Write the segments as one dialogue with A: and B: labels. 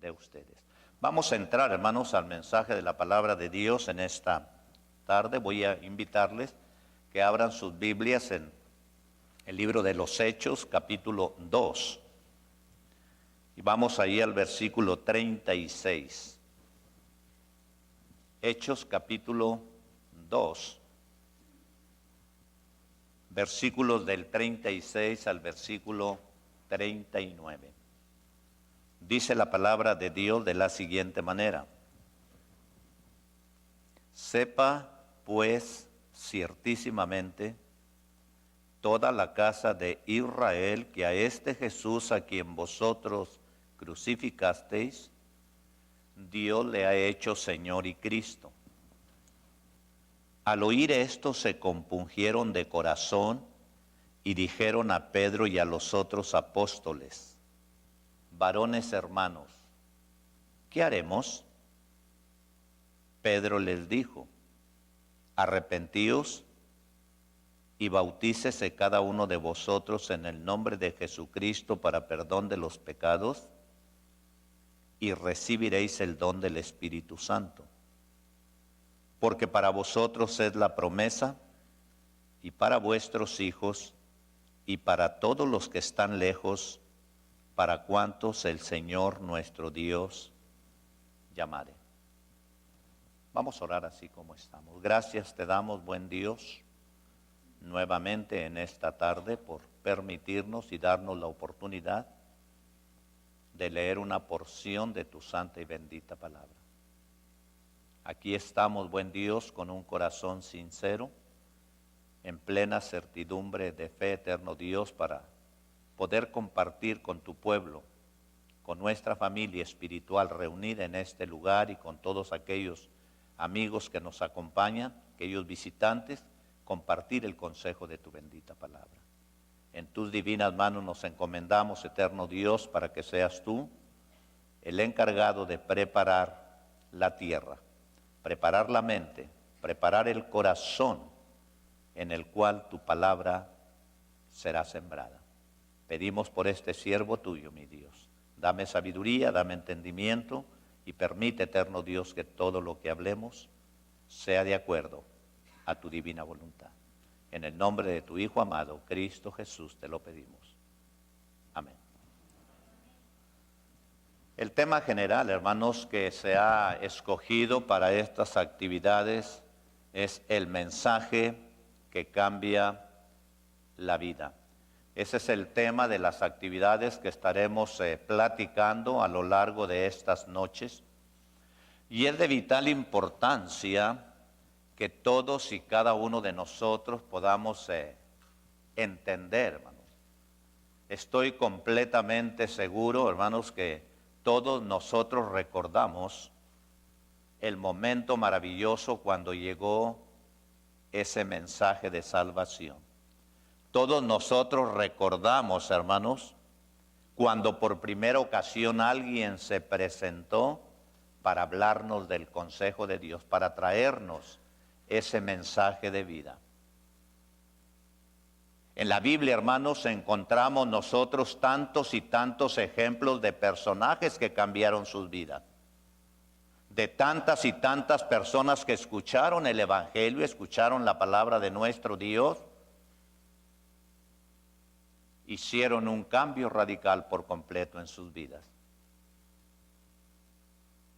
A: de ustedes. Vamos a entrar, hermanos, al mensaje de la palabra de Dios en esta tarde. Voy a invitarles que abran sus Biblias en el libro de los Hechos, capítulo 2. Y vamos ahí al versículo 36. Hechos, capítulo 2. Versículos del 36 al versículo 39. Dice la palabra de Dios de la siguiente manera: sepa pues ciertísimamente toda la casa de Israel que a este Jesús a quien vosotros crucificasteis, Dios le ha hecho Señor y Cristo. Al oír esto se compungieron de corazón y dijeron a Pedro y a los otros apóstoles: varones hermanos, ¿qué haremos? Pedro les dijo: arrepentíos y bautícese cada uno de vosotros en el nombre de Jesucristo para perdón de los pecados, y recibiréis el don del Espíritu Santo. Porque para vosotros es la promesa, y para vuestros hijos, y para todos los que están lejos, para cuantos el Señor nuestro Dios llamare. Vamos a orar así como estamos. Gracias te damos, buen Dios, nuevamente en esta tarde por permitirnos y darnos la oportunidad de leer una porción de tu santa y bendita palabra. Aquí estamos, buen Dios, con un corazón sincero, en plena certidumbre de fe, eterno Dios, para poder compartir con tu pueblo, con nuestra familia espiritual reunida en este lugar y con todos aquellos amigos que nos acompañan, aquellos visitantes, compartir el consejo de tu bendita palabra. En tus divinas manos nos encomendamos, eterno Dios, para que seas tú el encargado de preparar la tierra, preparar la mente, preparar el corazón en el cual tu palabra será sembrada. Pedimos por este siervo tuyo, mi Dios. Dame sabiduría, dame entendimiento y permite, eterno Dios, que todo lo que hablemos sea de acuerdo a tu divina voluntad. En el nombre de tu Hijo amado, Cristo Jesús, te lo pedimos. Amén. El tema general, hermanos, que se ha escogido para estas actividades es el mensaje que cambia la vida. Ese es el tema de las actividades que estaremos platicando a lo largo de estas noches. Y es de vital importancia que todos y cada uno de nosotros podamos entender, hermanos. Estoy completamente seguro, hermanos, que todos nosotros recordamos el momento maravilloso cuando llegó ese mensaje de salvación. Todos nosotros recordamos, hermanos, cuando por primera ocasión alguien se presentó para hablarnos del consejo de Dios, para traernos ese mensaje de vida. En la Biblia, hermanos, encontramos nosotros tantos y tantos ejemplos de personajes que cambiaron sus vidas. De tantas y tantas personas que escucharon el Evangelio, escucharon la palabra de nuestro Dios, hicieron un cambio radical por completo en sus vidas.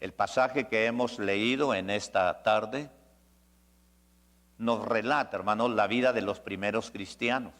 A: El pasaje que hemos leído en esta tarde nos relata, hermanos, la vida de los primeros cristianos.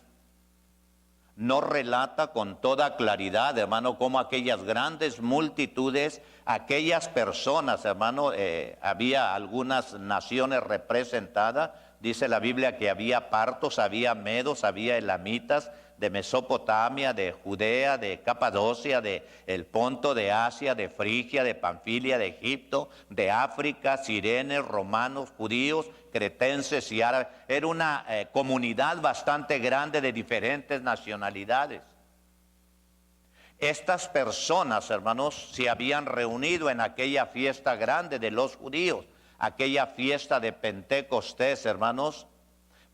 A: Nos relata con toda claridad, hermano, cómo aquellas grandes multitudes, aquellas personas, hermano, había algunas naciones representadas. Dice la Biblia que había partos, había medos, había elamitas, de Mesopotamia, de Judea, de Capadocia, de el Ponto, de Asia, de Frigia, de Panfilia, de Egipto, de África, sirenes, romanos, judíos, cretenses y árabes. Era una comunidad bastante grande de diferentes nacionalidades. Estas personas, hermanos, se habían reunido en aquella fiesta grande de los judíos, aquella fiesta de Pentecostés, hermanos,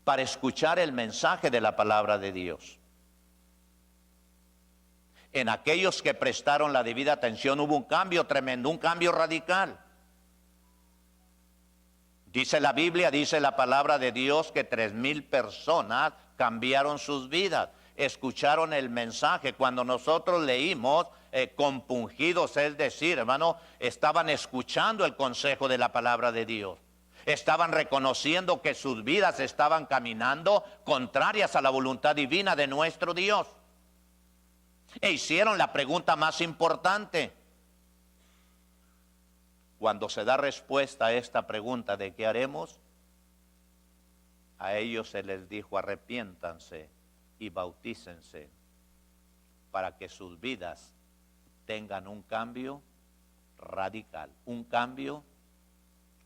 A: para escuchar el mensaje de la palabra de Dios. En aquellos que prestaron la debida atención hubo un cambio tremendo, un cambio radical. Dice la Biblia, dice la palabra de Dios que 3,000 personas cambiaron sus vidas, escucharon el mensaje. Cuando nosotros leímos compungidos, es decir, hermano, estaban escuchando el consejo de la palabra de Dios. Estaban reconociendo que sus vidas estaban caminando contrarias a la voluntad divina de nuestro Dios. E hicieron la pregunta más importante. Cuando se da respuesta a esta pregunta de qué haremos, a ellos se les dijo: arrepiéntanse y bautícense para que sus vidas tengan un cambio radical, un cambio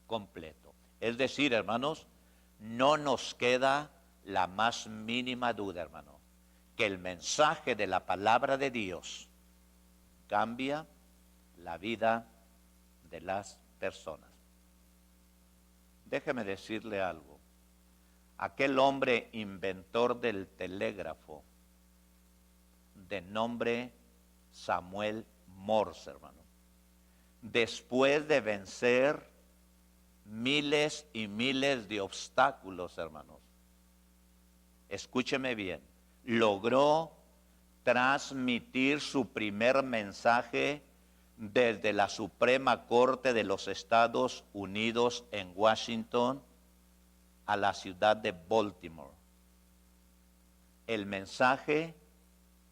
A: completo. Es decir, hermanos, no nos queda la más mínima duda, hermano, que el mensaje de la palabra de Dios cambia la vida de las personas. Déjeme decirle algo. Aquel hombre inventor del telégrafo, de nombre Samuel Morse, hermano, después de vencer miles y miles de obstáculos, hermanos, escúcheme bien, logró transmitir su primer mensaje desde la Suprema Corte de los Estados Unidos en Washington a la ciudad de Baltimore. El mensaje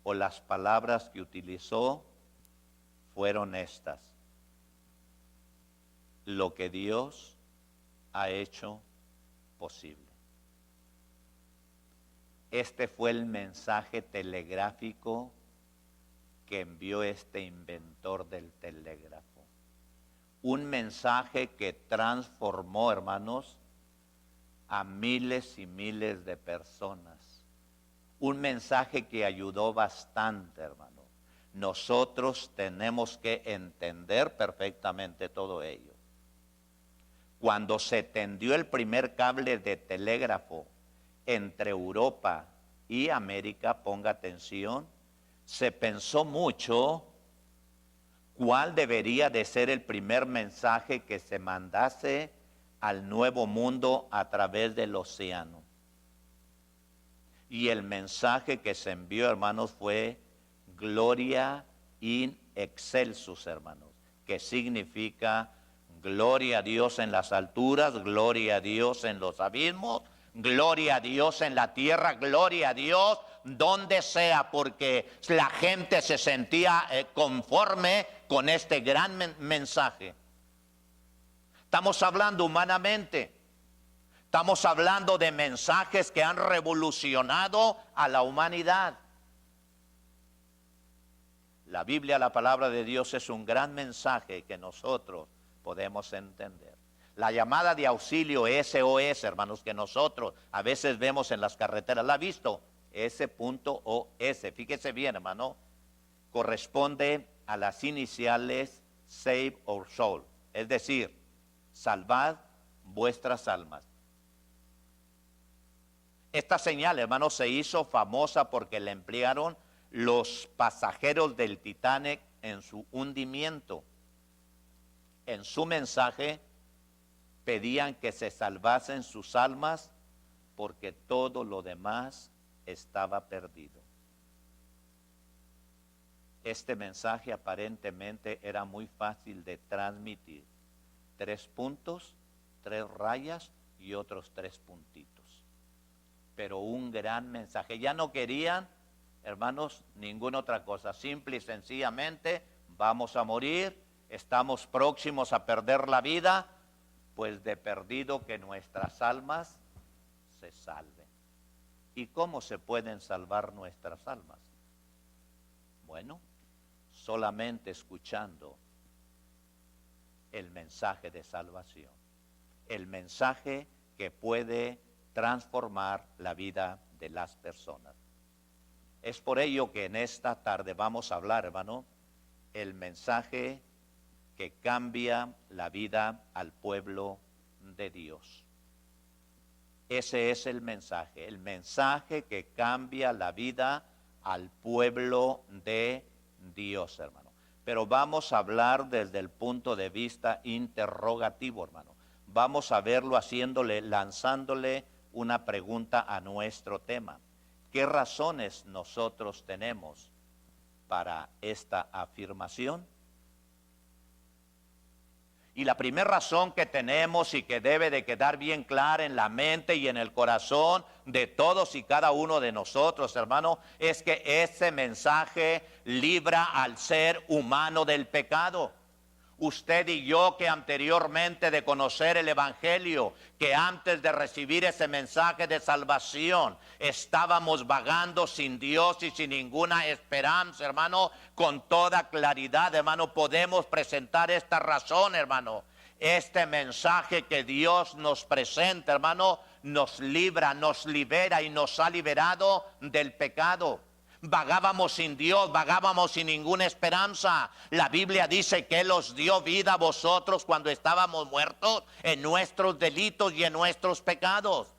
A: o las palabras que utilizó fueron estas: lo que Dios ha hecho posible. Este fue el mensaje telegráfico que envió este inventor del telégrafo. Un mensaje que transformó, hermanos, a miles y miles de personas. Un mensaje que ayudó bastante, hermano. Nosotros tenemos que entender perfectamente todo ello. Cuando se tendió el primer cable de telégrafo entre Europa y América, ponga atención, se pensó mucho cuál debería de ser el primer mensaje que se mandase al Nuevo Mundo a través del océano. Y el mensaje que se envió, hermanos, fue Gloria in excelsus, hermanos, que significa gloria a Dios en las alturas, gloria a Dios en los abismos, gloria a Dios en la tierra, gloria a Dios donde sea, porque la gente se sentía conforme con este gran mensaje. Estamos hablando humanamente, estamos hablando de mensajes que han revolucionado a la humanidad. La Biblia, la palabra de Dios, es un gran mensaje que nosotros podemos entender. La llamada de auxilio SOS, hermanos, que nosotros a veces vemos en las carreteras, ¿la ha visto? S.OS, fíjese bien, hermano, corresponde a las iniciales Save Our Soul, es decir, salvad vuestras almas. Esta señal, hermano, se hizo famosa porque la emplearon los pasajeros del Titanic en su hundimiento. En su mensaje pedían que se salvasen sus almas porque todo lo demás estaba perdido. Este mensaje aparentemente era muy fácil de transmitir. 3 puntos, 3 rayas y otros 3 puntitos. Pero un gran mensaje. Ya no querían, hermanos, ninguna otra cosa. Simple y sencillamente, vamos a morir, estamos próximos a perder la vida, pues de perdido que nuestras almas se salven. ¿Y cómo se pueden salvar nuestras almas? Bueno, solamente escuchando el mensaje de salvación, el mensaje que puede transformar la vida de las personas. Es por ello que en esta tarde vamos a hablar, hermano, el mensaje que cambia la vida al pueblo de Dios. Ese es el mensaje que cambia la vida al pueblo de Dios, hermano. Pero vamos a hablar desde el punto de vista interrogativo, hermano. Vamos a verlo lanzándole una pregunta a nuestro tema. ¿Qué razones nosotros tenemos para esta afirmación? Y la primera razón que tenemos y que debe de quedar bien clara en la mente y en el corazón de todos y cada uno de nosotros, hermano, es que ese mensaje libra al ser humano del pecado. Usted y yo, que anteriormente de conocer el Evangelio, que antes de recibir ese mensaje de salvación, estábamos vagando sin Dios y sin ninguna esperanza, hermano, con toda claridad, hermano, podemos presentar esta razón, hermano. Este mensaje que Dios nos presenta, hermano, nos libra, nos libera y nos ha liberado del pecado. Vagábamos sin Dios, vagábamos sin ninguna esperanza. La Biblia dice que Él os dio vida a vosotros cuando estábamos muertos en nuestros delitos y en nuestros pecados.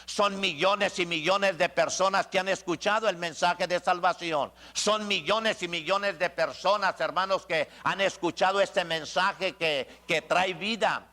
A: Son millones y millones de personas que han escuchado el mensaje de salvación. Son millones y millones de personas, hermanos, que han escuchado este mensaje que trae vida,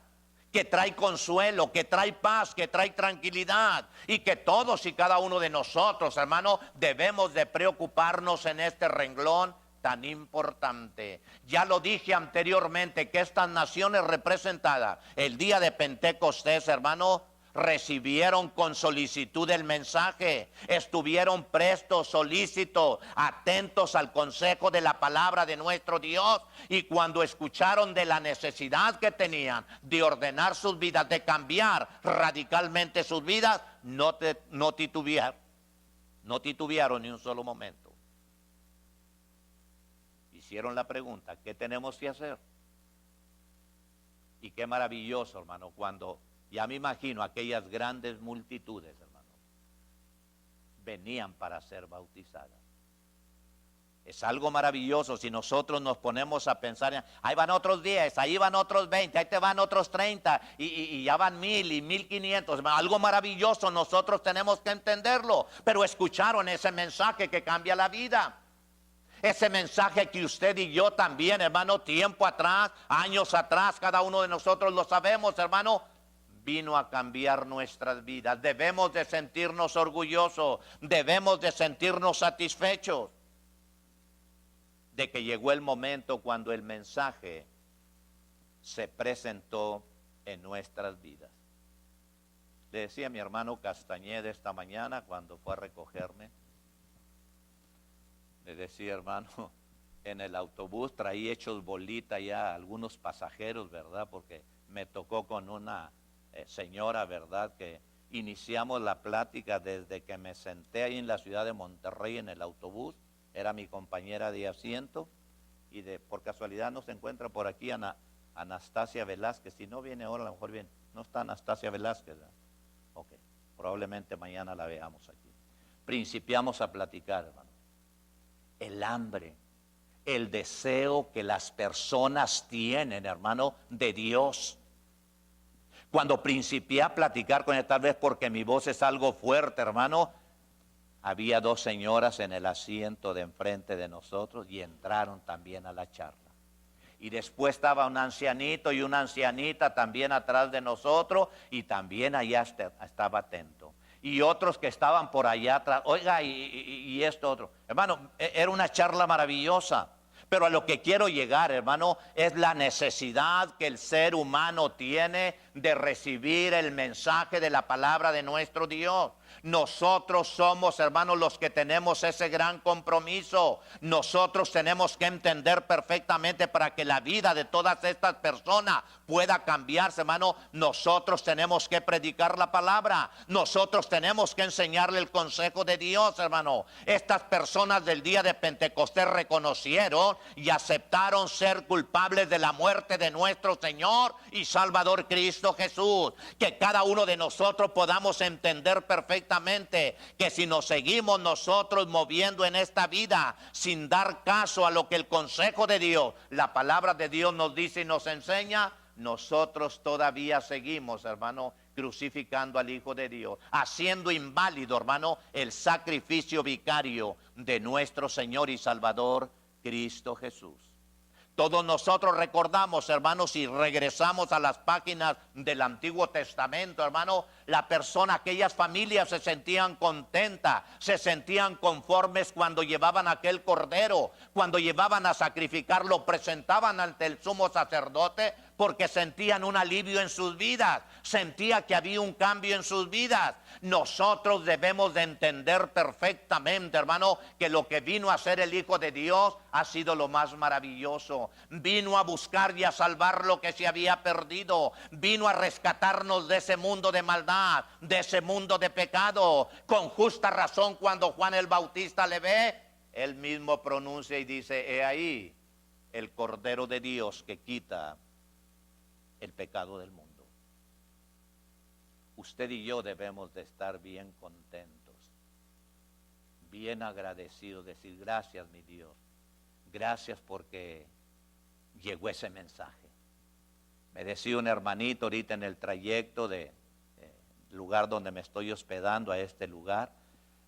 A: que trae consuelo, que trae paz, que trae tranquilidad, y que todos y cada uno de nosotros, hermano, debemos de preocuparnos en este renglón tan importante. Ya lo dije anteriormente, que estas naciones representadas el día de Pentecostés, hermano, recibieron con solicitud el mensaje, estuvieron prestos, solícitos, atentos al consejo de la palabra de nuestro Dios, y cuando escucharon de la necesidad que tenían de ordenar sus vidas, de cambiar radicalmente sus vidas, no titubearon ni un solo momento. Hicieron la pregunta: ¿qué tenemos que hacer? Y qué maravilloso, hermano, cuando ya me imagino aquellas grandes multitudes, hermano, venían para ser bautizadas. Es algo maravilloso si nosotros nos ponemos a pensar, ahí van otros 10, ahí van otros 20, ahí te van otros 30, y ya van 1000 y 1500. Algo maravilloso, nosotros tenemos que entenderlo. Pero escucharon ese mensaje que cambia la vida. Ese mensaje que usted y yo también, hermano, tiempo atrás, años atrás, cada uno de nosotros lo sabemos, hermano, vino a cambiar nuestras vidas. Debemos de sentirnos orgullosos, debemos de sentirnos satisfechos de que llegó el momento cuando el mensaje se presentó en nuestras vidas. Le decía a mi hermano Castañeda esta mañana cuando fue a recogerme, le decía, hermano, en el autobús traí hechos bolita ya algunos pasajeros, ¿verdad? Porque me tocó con una señora, ¿verdad?, que iniciamos la plática desde que me senté ahí en la ciudad de Monterrey en el autobús. Era mi compañera de asiento, y por casualidad no se encuentra por aquí Anastasia Velázquez. Si no viene ahora, a lo mejor viene. No está Anastasia Velázquez, ¿verdad? Ok, probablemente mañana la veamos aquí. Principiamos a platicar, hermano. El hambre, el deseo que las personas tienen, hermano, de Dios. Cuando principié a platicar con él, tal vez porque mi voz es algo fuerte, hermano, había dos señoras en el asiento de enfrente de nosotros y entraron también a la charla. Y después estaba un ancianito y una ancianita también atrás de nosotros, y también allá estaba atento. Y otros que estaban por allá atrás, oiga, y esto otro. Hermano, era una charla maravillosa. Pero a lo que quiero llegar, hermano, es la necesidad que el ser humano tiene de recibir el mensaje de la palabra de nuestro Dios. Nosotros somos, hermanos, los que tenemos ese gran compromiso. Nosotros tenemos que entender perfectamente, para que la vida de todas estas personas pueda cambiarse, hermano. Nosotros tenemos que predicar la palabra. Nosotros tenemos que enseñarle el consejo de Dios, hermano. Estas personas del día de Pentecostés reconocieron y aceptaron ser culpables de la muerte de nuestro Señor y Salvador Cristo Jesús. Que cada uno de nosotros podamos entender perfectamente que si nos seguimos nosotros moviendo en esta vida sin dar caso a lo que el consejo de Dios, la palabra de Dios nos dice y nos enseña, nosotros todavía seguimos, hermano, crucificando al Hijo de Dios, haciendo inválido, hermano, el sacrificio vicario de nuestro Señor y Salvador Cristo Jesús. Todos nosotros recordamos, hermanos, y regresamos a las páginas del Antiguo Testamento, hermano, aquellas familias se sentían contentas, se sentían conformes cuando llevaban aquel cordero, cuando llevaban a sacrificar, lo presentaban ante el sumo sacerdote, porque sentían un alivio en sus vidas, sentía que había un cambio en sus vidas. Nosotros debemos de entender perfectamente, hermano, que lo que vino a hacer el Hijo de Dios ha sido lo más maravilloso. Vino a buscar y a salvar lo que se había perdido. Vino a rescatarnos de ese mundo de maldad, de ese mundo de pecado. Con justa razón, cuando Juan el Bautista le ve, él mismo pronuncia y dice: he ahí el Cordero de Dios que quita el pecado del mundo. Usted y yo debemos de estar bien contentos, bien agradecidos, decir: gracias, mi Dios, gracias porque llegó ese mensaje. Me decía un hermanito ahorita en el trayecto de lugar donde me estoy hospedando a este lugar,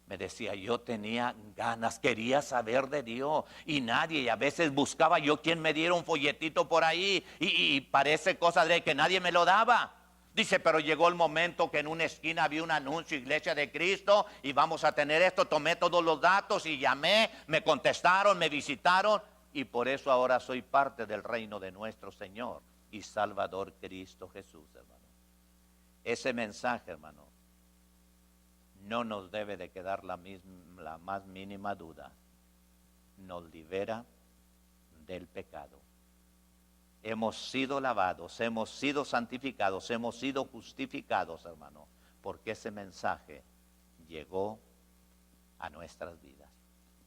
A: me decía: yo tenía ganas, quería saber de Dios y nadie, y a veces buscaba yo quien me diera un folletito por ahí y parece cosa de que nadie me lo daba. Dice: pero llegó el momento que en una esquina había un anuncio, Iglesia de Cristo, y vamos a tener esto. Tomé todos los datos y llamé, me contestaron, me visitaron, y por eso ahora soy parte del reino de nuestro Señor y Salvador Cristo Jesús, hermano. Ese mensaje, hermano, no nos debe de quedar la más mínima duda. Nos libera del pecado. Hemos sido lavados, hemos sido santificados, hemos sido justificados, hermano, porque ese mensaje llegó a nuestras vidas.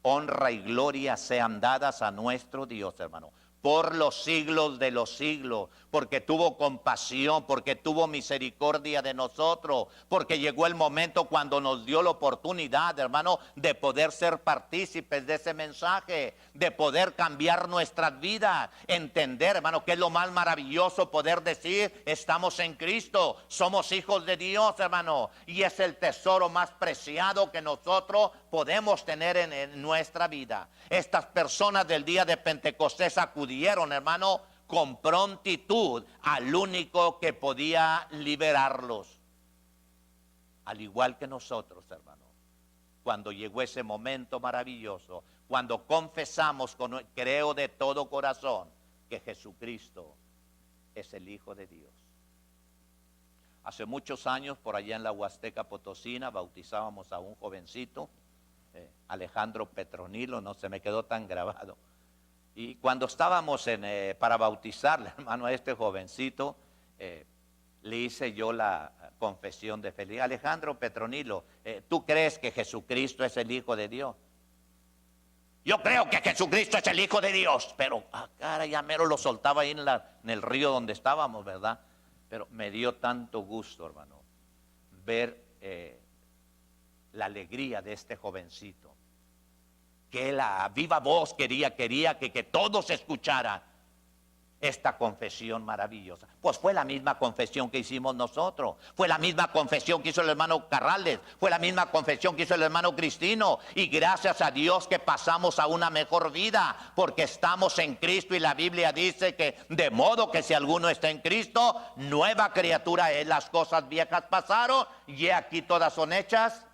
A: Honra y gloria sean dadas a nuestro Dios, hermano, por los siglos de los siglos, porque tuvo compasión, porque tuvo misericordia de nosotros, porque llegó el momento cuando nos dio la oportunidad, hermano, de poder ser partícipes de ese mensaje, de poder cambiar nuestras vidas, entender, hermano, que es lo más maravilloso poder decir: estamos en Cristo, somos hijos de Dios, hermano, y es el tesoro más preciado que nosotros podemos tener en nuestra vida. Estas personas del día de Pentecostés acudieron, hermano, con prontitud al único que podía liberarlos. Al igual que nosotros, hermano, cuando llegó ese momento maravilloso, cuando confesamos, creo de todo corazón, que Jesucristo es el Hijo de Dios. Hace muchos años, por allá en la Huasteca Potosina, bautizábamos a un jovencito, Alejandro Petronilo, no se me quedó tan grabado. Y cuando estábamos para bautizarle, hermano, a este jovencito, le hice yo la confesión de fe. Alejandro Petronilo, ¿tú crees que Jesucristo es el Hijo de Dios? Yo creo que Jesucristo es el Hijo de Dios. Pero, cara, ya mero lo soltaba ahí en el río donde estábamos, ¿verdad? Pero me dio tanto gusto, hermano, ver la alegría de este jovencito, que él a viva voz quería que todos escucharan esta confesión maravillosa. Pues fue la misma confesión que hicimos nosotros, fue la misma confesión que hizo el hermano Carrales, fue la misma confesión que hizo el hermano Cristino, y gracias a Dios que pasamos a una mejor vida, porque estamos en Cristo, y la Biblia dice que de modo que si alguno está en Cristo, nueva criatura es. Las cosas viejas pasaron y aquí todas son hechas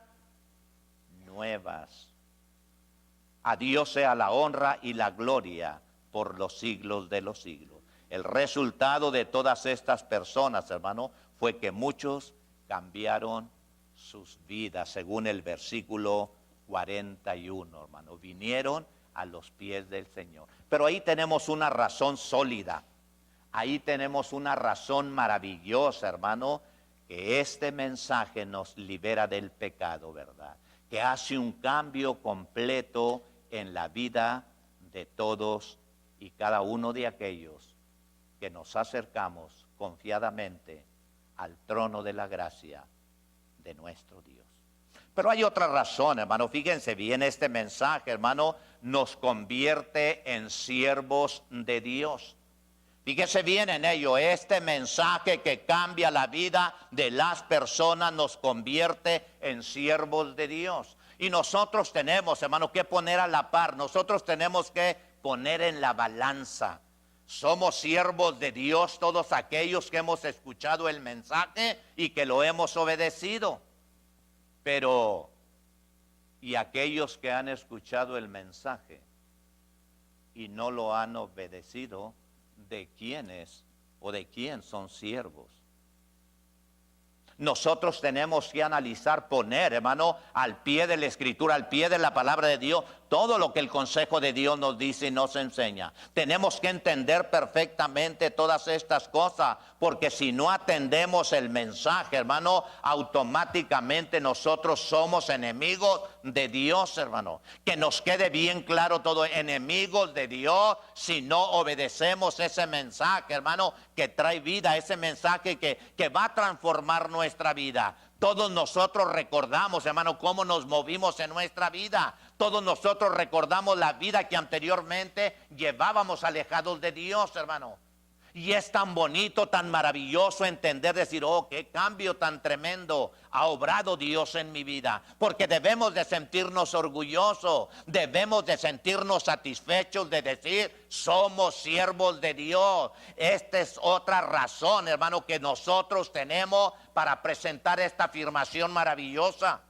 A: nuevas. A Dios sea la honra y la gloria por los siglos de los siglos. El resultado de todas estas personas, hermano, fue que muchos cambiaron sus vidas, según el versículo 41, hermano. Vinieron a los pies del Señor. Pero ahí tenemos una razón sólida. Ahí tenemos una razón maravillosa, hermano, que este mensaje nos libera del pecado, ¿verdad? Que hace un cambio completo en la vida de todos y cada uno de aquellos que nos acercamos confiadamente al trono de la gracia de nuestro Dios. Pero hay otra razón, hermano. Fíjense bien, este mensaje, hermano, nos convierte en siervos de Dios. Fíjese bien en ello. Este mensaje que cambia la vida de las personas nos convierte en siervos de Dios. Y nosotros tenemos, hermano, que poner a la par. Nosotros tenemos que poner en la balanza. Somos siervos de Dios todos aquellos que hemos escuchado el mensaje y que lo hemos obedecido. Pero, ¿y aquellos que han escuchado el mensaje y no lo han obedecido, de quiénes o de quién son siervos? Nosotros tenemos que analizar, poner, hermano, al pie de la Escritura, al pie de la palabra de Dios, todo lo que el consejo de Dios nos dice y nos enseña. Tenemos que entender perfectamente todas estas cosas, porque si no atendemos el mensaje, hermano, automáticamente nosotros somos enemigos de Dios, hermano. Que nos quede bien claro todo, enemigos de Dios, si no obedecemos ese mensaje, hermano, que trae vida, ese mensaje que va a transformar nuestra vida. Todos nosotros recordamos, hermano, cómo nos movimos en nuestra vida. Todos nosotros recordamos la vida que anteriormente llevábamos alejados de Dios, hermano. Y es tan bonito, tan maravilloso entender, decir, oh, qué cambio tan tremendo ha obrado Dios en mi vida. Porque debemos de sentirnos orgullosos, debemos de sentirnos satisfechos de decir, somos siervos de Dios. Esta es otra razón, hermano, que nosotros tenemos para presentar esta afirmación maravillosa.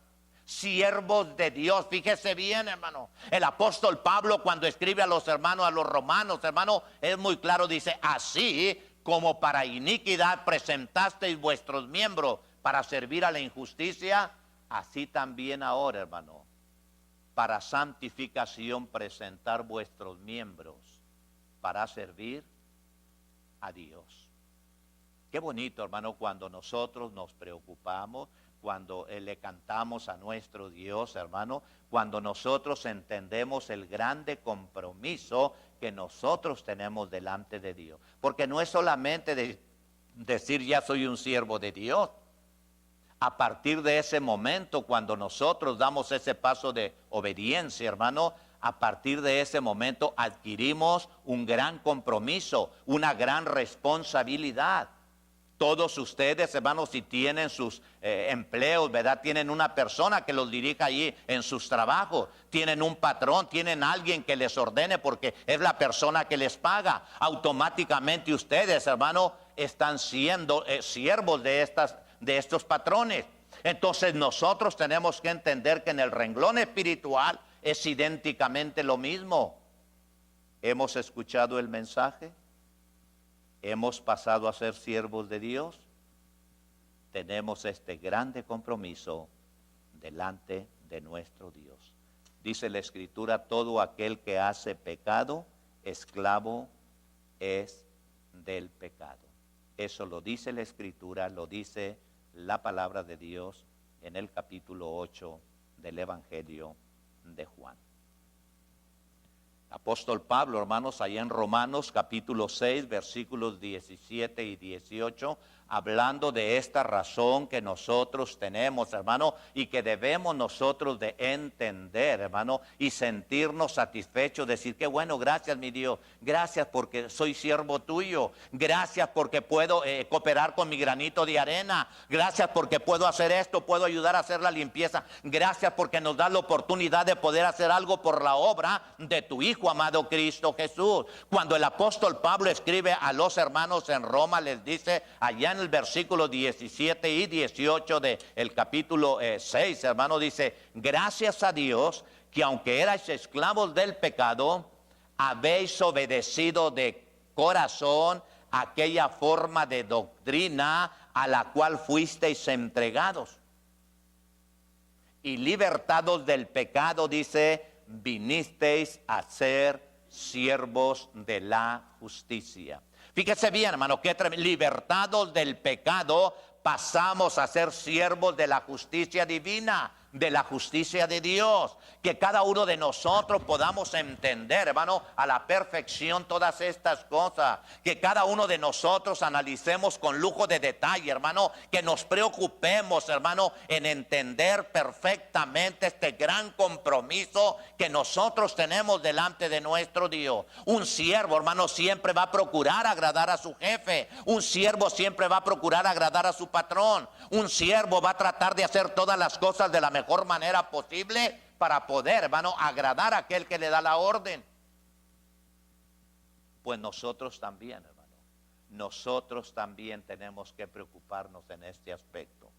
A: Siervos de Dios, fíjese bien, hermano. El apóstol Pablo, cuando escribe a los hermanos, a los romanos, hermano, es muy claro, dice, así como para iniquidad presentasteis vuestros miembros para servir a la injusticia, así también ahora, hermano, para santificación presentar vuestros miembros para servir a Dios. Qué bonito, hermano, cuando nosotros nos preocupamos, cuando le cantamos a nuestro Dios, hermano, cuando nosotros entendemos el grande compromiso que nosotros tenemos delante de Dios. Porque no es solamente decir ya soy un siervo de Dios. A partir de ese momento, cuando nosotros damos ese paso de obediencia, hermano, a partir de ese momento adquirimos un gran compromiso, una gran responsabilidad. Todos ustedes, hermanos, si tienen sus empleos, ¿verdad? Tienen una persona que los dirija allí en sus trabajos. Tienen un patrón, tienen alguien que les ordene porque es la persona que les paga. Automáticamente ustedes, hermanos, están siendo siervos de estos patrones. Entonces nosotros tenemos que entender que en el renglón espiritual es idénticamente lo mismo. ¿Hemos escuchado el mensaje? ¿Hemos pasado a ser siervos de Dios? Tenemos este grande compromiso delante de nuestro Dios. Dice la Escritura, todo aquel que hace pecado, esclavo es del pecado. Eso lo dice la Escritura, lo dice la palabra de Dios en el capítulo 8 del Evangelio de Juan. Apóstol Pablo, hermanos, allá en Romanos capítulo 6, versículos 17 y 18, hablando de esta razón que nosotros tenemos, hermano, y que debemos nosotros de entender, hermano, y sentirnos satisfechos, decir que bueno, gracias mi Dios, gracias porque soy siervo tuyo, gracias porque puedo cooperar con mi granito de arena, gracias porque puedo hacer esto, puedo ayudar a hacer la limpieza, gracias porque nos da la oportunidad de poder hacer algo por la obra de tu Hijo amado Cristo Jesús. Cuando el apóstol Pablo escribe a los hermanos en Roma, les dice allá en el versículo 17 y 18 del capítulo 6, hermano, dice, gracias a Dios que aunque erais esclavos del pecado, habéis obedecido de corazón aquella forma de doctrina a la cual fuisteis entregados. Y libertados del pecado, dice, vinisteis a ser siervos de la justicia. Fíjese bien, hermano, que libertados del pecado pasamos a ser siervos de la justicia divina, de la justicia de Dios. Que cada uno de nosotros podamos entender, hermano, a la perfección todas estas cosas. Que cada uno de nosotros analicemos con lujo de detalle, hermano. Que nos preocupemos, hermano, en entender perfectamente este gran compromiso que nosotros tenemos delante de nuestro Dios. Un siervo, hermano, siempre va a procurar agradar a su jefe. Un siervo siempre va a procurar agradar a su patrón. Un siervo va a tratar de hacer todas las cosas de la mejor manera posible para poder, hermano, agradar a aquel que le da la orden. Pues nosotros también, hermano. Nosotros también tenemos que preocuparnos en este aspecto.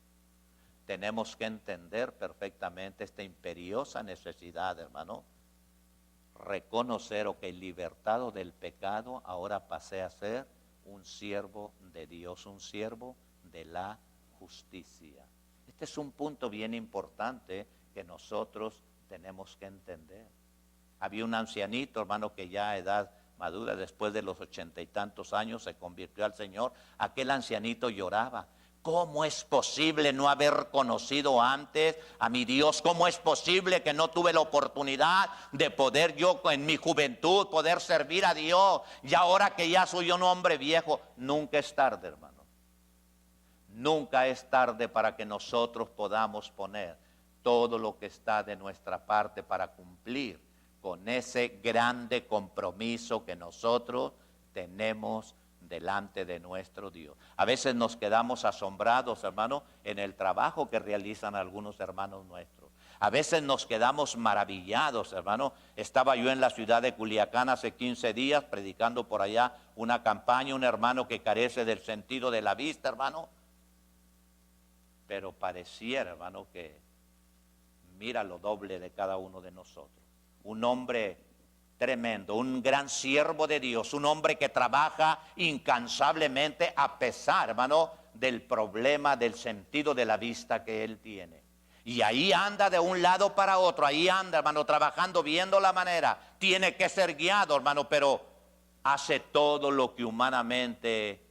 A: Tenemos que entender perfectamente esta imperiosa necesidad, hermano. Reconocer que libertado del pecado, ahora pasé a ser un siervo de Dios, un siervo de la justicia. Este es un punto bien importante que nosotros tenemos que entender. Había un ancianito, hermano, que ya a edad madura, después de los 80 y tantos años, se convirtió al Señor. Aquel ancianito lloraba. ¿Cómo es posible no haber conocido antes a mi Dios? ¿Cómo es posible que no tuve la oportunidad de poder yo en mi juventud poder servir a Dios? Y ahora que ya soy un hombre viejo, nunca es tarde, hermano. Nunca es tarde para que nosotros podamos poner todo lo que está de nuestra parte para cumplir con ese grande compromiso que nosotros tenemos delante de nuestro Dios. A veces nos quedamos asombrados, hermano, en el trabajo que realizan algunos hermanos nuestros. A veces nos quedamos maravillados, hermano. Estaba yo en la ciudad de Culiacán hace 15 días predicando por allá una campaña, un hermano que carece del sentido de la vista, hermano. Pero pareciera, hermano, que mira lo doble de cada uno de nosotros. Un hombre tremendo, un gran siervo de Dios, un hombre que trabaja incansablemente a pesar, hermano, del problema del sentido de la vista que él tiene. Y ahí anda de un lado para otro, ahí anda, hermano, trabajando, viendo la manera. Tiene que ser guiado, hermano, pero hace todo lo que humanamente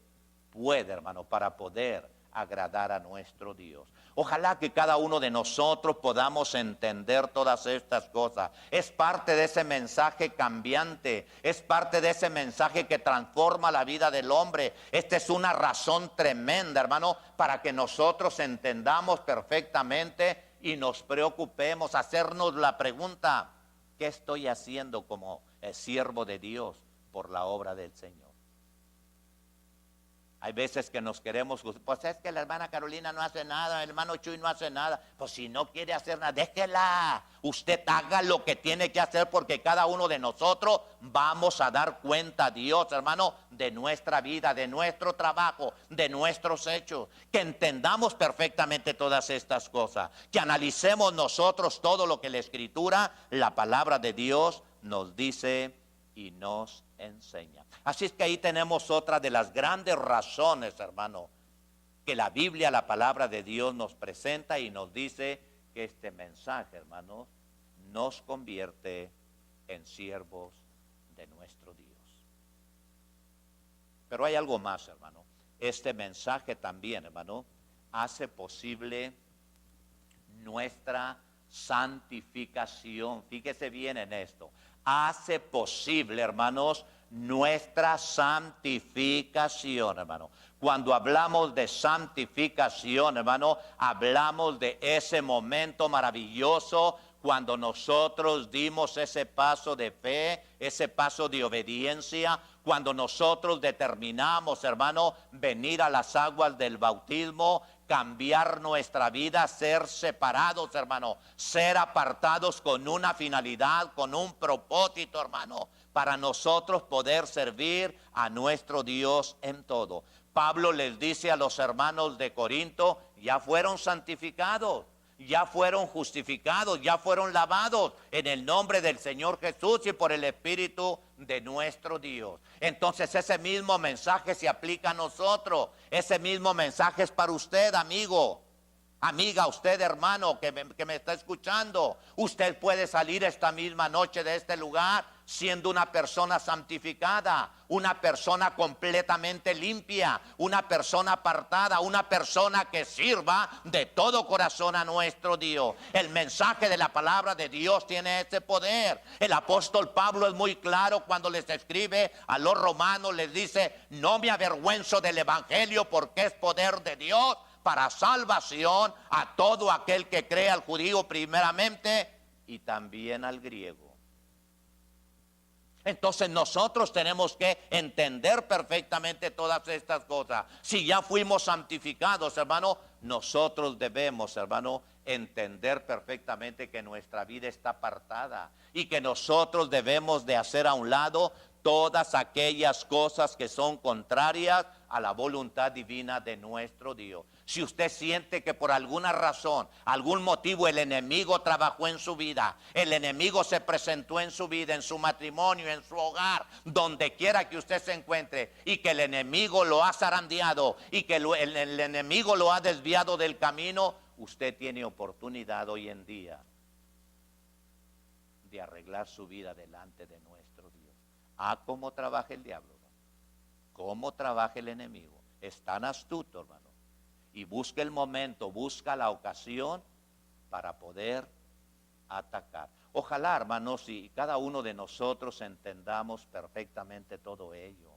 A: puede, hermano, para poder agradar a nuestro Dios. Ojalá que cada uno de nosotros podamos entender todas estas cosas. Es parte de ese mensaje cambiante, es parte de ese mensaje que transforma la vida del hombre. Esta es una razón tremenda, hermano, para que nosotros entendamos perfectamente y nos preocupemos, hacernos la pregunta: ¿qué estoy haciendo como siervo de Dios por la obra del Señor? Hay veces que nos queremos, pues es que la hermana Carolina no hace nada, el hermano Chuy no hace nada. Pues si no quiere hacer nada, déjela. Usted haga lo que tiene que hacer, porque cada uno de nosotros vamos a dar cuenta a Dios, hermano, de nuestra vida, de nuestro trabajo, de nuestros hechos. Que entendamos perfectamente todas estas cosas. Que analicemos nosotros todo lo que la Escritura, la palabra de Dios, nos dice y nos enseña. Así es que ahí tenemos otra de las grandes razones, hermano, que la Biblia, la palabra de Dios, nos presenta y nos dice que este mensaje, hermano, nos convierte en siervos de nuestro Dios. Pero hay algo más, hermano. Este mensaje también, hermano, hace posible nuestra santificación. Fíjese bien en esto. Hace posible, hermanos, nuestra santificación, hermano. Cuando hablamos de santificación, hermano, hablamos de ese momento maravilloso cuando nosotros dimos ese paso de fe, ese paso de obediencia, cuando nosotros determinamos, hermano, venir a las aguas del bautismo, cambiar nuestra vida, ser separados, hermano, ser apartados con una finalidad, con un propósito, hermano, para nosotros poder servir a nuestro Dios en todo. Pablo les dice a los hermanos de Corinto: ya fueron santificados, ya fueron justificados, ya fueron lavados en el nombre del Señor Jesús y por el Espíritu de nuestro Dios. Entonces ese mismo mensaje se aplica a nosotros. Ese mismo mensaje es para usted, amigo, amiga, usted, hermano, que me está escuchando. Usted puede salir esta misma noche de este lugar siendo una persona santificada, una persona completamente limpia, una persona apartada, una persona que sirva de todo corazón a nuestro Dios. El mensaje de la palabra de Dios tiene ese poder. El apóstol Pablo es muy claro cuando les escribe a los romanos, les dice: no me avergüenzo del evangelio, porque es poder de Dios para salvación a todo aquel que cree, al judío primeramente y también al griego. Entonces nosotros tenemos que entender perfectamente todas estas cosas. Si ya fuimos santificados, hermano, nosotros debemos, hermano, entender perfectamente que nuestra vida está apartada y que nosotros debemos de hacer a un lado todas aquellas cosas que son contrarias a la voluntad divina de nuestro Dios. Si usted siente que por alguna razón, algún motivo el enemigo trabajó en su vida, el enemigo se presentó en su vida, en su matrimonio, en su hogar, donde quiera que usted se encuentre, y que el enemigo lo ha zarandeado y que el enemigo lo ha desviado del camino, usted tiene oportunidad hoy en día de arreglar su vida delante de nuestro Dios. ¿Cómo trabaja el diablo? ¿Cómo trabaja el enemigo? Es tan astuto, hermano. Y busca el momento, busca la ocasión para poder atacar. Ojalá, hermanos, si cada uno de nosotros entendamos perfectamente todo ello.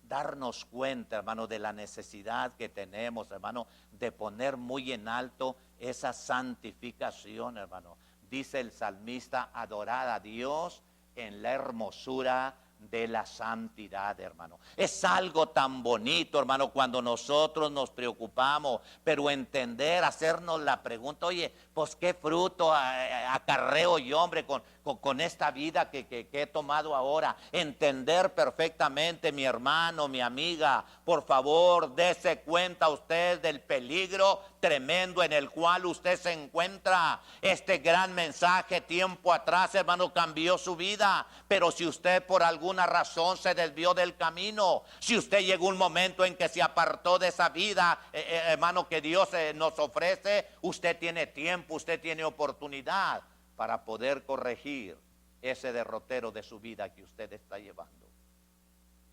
A: Darnos cuenta, hermano, de la necesidad que tenemos, hermano, de poner muy en alto esa santificación, hermano. Dice el salmista, adorar a Dios en la hermosura de la santidad, hermano. Es algo tan bonito, hermano, cuando nosotros nos preocupamos, pero entender, hacernos la pregunta, oye, pues qué fruto acarreo yo, hombre, con esta vida que he tomado ahora. Entender perfectamente, mi hermano, mi amiga, por favor, dése cuenta usted del peligro tremendo en el cual usted se encuentra. Este gran mensaje tiempo atrás, hermano, cambió su vida, pero si usted por alguna razón se desvió del camino, si usted llegó un momento en que se apartó de esa vida, hermano, que Dios nos ofrece, usted tiene tiempo, usted tiene oportunidad para poder corregir ese derrotero de su vida que usted está llevando.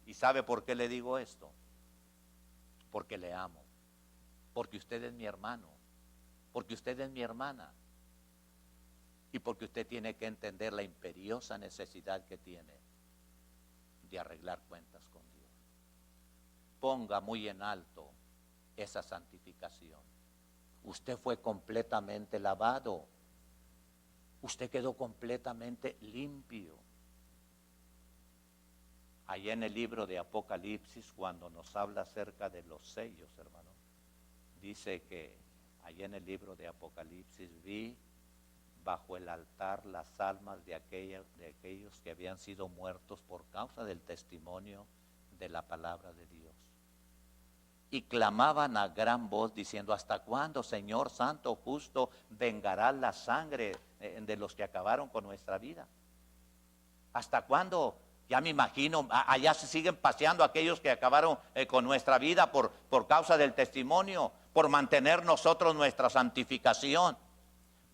A: ¿Y sabe por qué le digo esto? Porque le amo. Porque usted es mi hermano, porque usted es mi hermana, y porque usted tiene que entender la imperiosa necesidad que tiene de arreglar cuentas con Dios. Ponga muy en alto esa santificación. Usted fue completamente lavado, usted quedó completamente limpio. Allá en el libro de Apocalipsis, cuando nos habla acerca de los sellos, hermano, dice que allá en el libro de Apocalipsis vi bajo el altar las almas de aquellos que habían sido muertos por causa del testimonio de la palabra de Dios. Y clamaban a gran voz diciendo, ¿hasta cuándo, Señor Santo, justo, vengarás la sangre de los que acabaron con nuestra vida? ¿Hasta cuándo? Ya me imagino, allá se siguen paseando aquellos que acabaron con nuestra vida por causa del testimonio, por mantener nosotros nuestra santificación.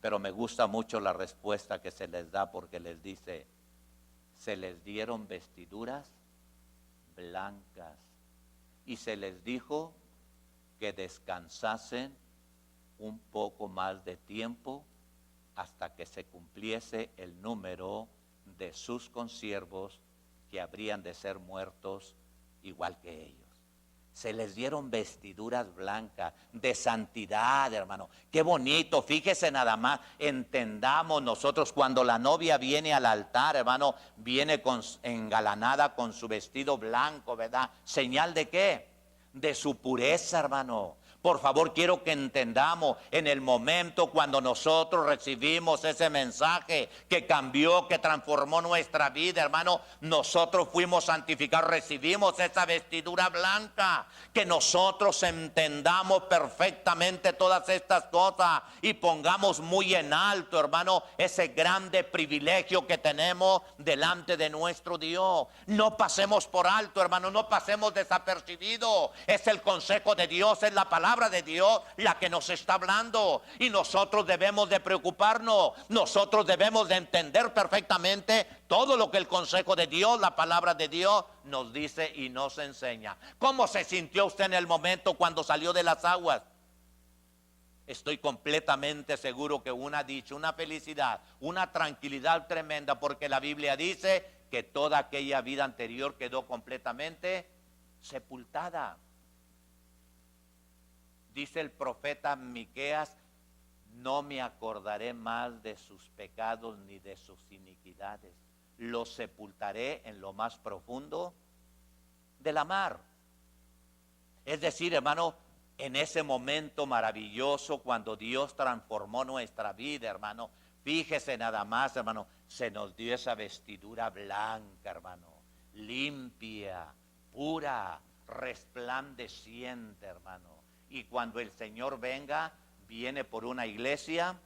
A: Pero me gusta mucho la respuesta que se les da, porque les dice, se les dieron vestiduras blancas y se les dijo que descansasen un poco más de tiempo hasta que se cumpliese el número de sus consiervos que habrían de ser muertos igual que ellos. Se les dieron vestiduras blancas de santidad, hermano. Qué bonito, fíjese nada más, entendamos nosotros cuando la novia viene al altar, hermano, viene engalanada con su vestido blanco, ¿verdad? ¿Señal de qué? De su pureza, hermano. Por favor, quiero que entendamos en el momento cuando nosotros recibimos ese mensaje que cambió, que transformó nuestra vida, hermano, nosotros fuimos santificados, recibimos esa vestidura blanca, que nosotros entendamos perfectamente todas estas cosas y pongamos muy en alto, hermano, ese grande privilegio que tenemos delante de nuestro Dios. No pasemos por alto, hermano, no pasemos desapercibido. Es el consejo de Dios, es la palabra de Dios la que nos está hablando, y nosotros debemos de preocuparnos, nosotros debemos de entender perfectamente todo lo que el consejo de Dios, la palabra de Dios nos dice y nos enseña. ¿Cómo se sintió usted en el momento cuando salió de las aguas? Estoy completamente seguro que una dicha, una felicidad, una tranquilidad tremenda, porque la Biblia dice que toda aquella vida anterior quedó completamente sepultada. Dice el profeta Miqueas, no me acordaré más de sus pecados ni de sus iniquidades. Los sepultaré en lo más profundo de la mar. Es decir, hermano, en ese momento maravilloso cuando Dios transformó nuestra vida, hermano, fíjese nada más, hermano, se nos dio esa vestidura blanca, hermano. limpia, pura, resplandeciente, hermano. Y cuando el Señor venga, viene por una iglesia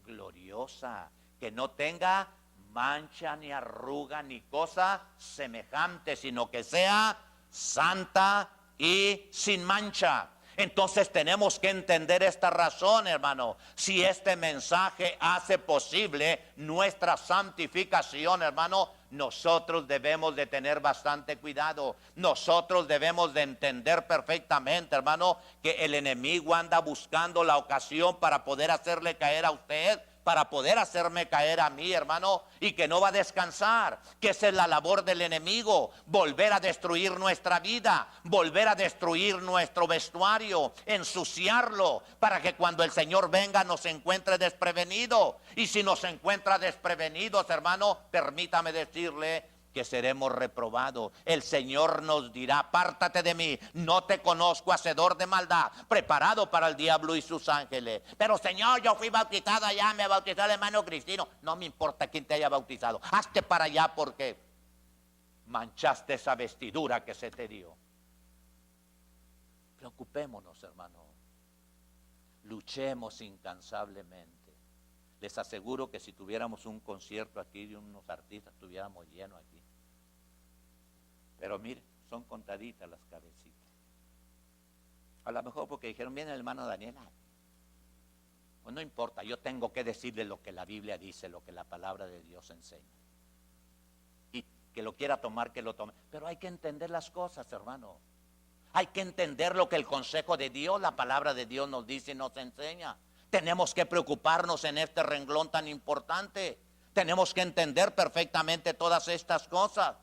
A: gloriosa, que no tenga mancha ni arruga ni cosa semejante, sino que sea santa y sin mancha. Entonces tenemos que entender esta razón, hermano. Si este mensaje hace posible nuestra santificación, hermano, nosotros debemos de tener bastante cuidado. Nosotros debemos de entender perfectamente, hermano, que el enemigo anda buscando la ocasión para poder hacerle caer a usted, para poder hacerme caer a mí, hermano, y que no va a descansar, que esa es la labor del enemigo, volver a destruir nuestra vida, volver a destruir nuestro vestuario, ensuciarlo, para que cuando el Señor venga nos encuentre desprevenido. Y si nos encuentra desprevenidos, hermano, permítame decirle que seremos reprobados. El Señor nos dirá: apártate de mí, no te conozco, hacedor de maldad, preparado para el diablo y sus ángeles. Pero Señor, yo fui bautizado allá, me bautizó el hermano Cristino. No me importa quién te haya bautizado, hazte para allá, porque manchaste esa vestidura que se te dio. Preocupémonos, hermano, luchemos incansablemente. Les aseguro que si tuviéramos un concierto aquí de unos artistas, estuviéramos llenos aquí. Pero mire, son contaditas las cabecitas. A lo mejor porque dijeron: viene el hermano Daniel. Pues no importa, yo tengo que decirle lo que la Biblia dice, lo que la palabra de Dios enseña. Y que lo quiera tomar, que lo tome. Pero hay que entender las cosas, hermano. Hay que entender lo que el consejo de Dios, la palabra de Dios nos dice y nos enseña. Tenemos que preocuparnos en este renglón tan importante. Tenemos que entender perfectamente todas estas cosas.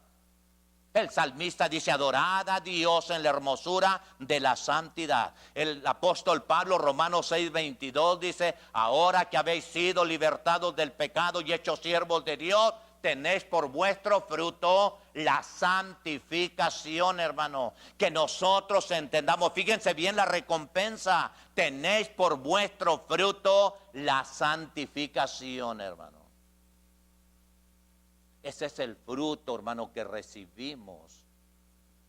A: El salmista dice: adorad a Dios en la hermosura de la santidad. El apóstol Pablo, Romanos 6:22, dice: ahora que habéis sido libertados del pecado y hechos siervos de Dios, tenéis por vuestro fruto la santificación, hermano. Que nosotros entendamos, fíjense bien la recompensa. Tenéis por vuestro fruto la santificación, hermano. Ese es el fruto, hermano, que recibimos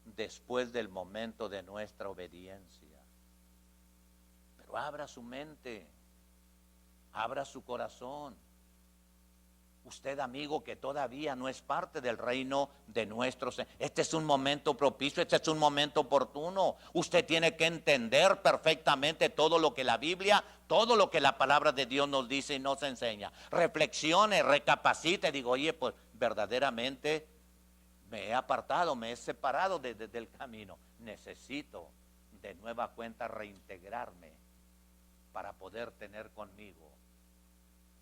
A: después del momento de nuestra obediencia. Pero abra su mente, abra su corazón. Usted, amigo, que todavía no es parte del reino de nuestro Señor, este es un momento propicio, este es un momento oportuno. Usted tiene que entender perfectamente todo lo que la Biblia, todo lo que la palabra de Dios nos dice y nos enseña. Reflexione, recapacite, digo: oye, pues verdaderamente me he apartado, me he separado del camino. Necesito de nueva cuenta reintegrarme para poder tener conmigo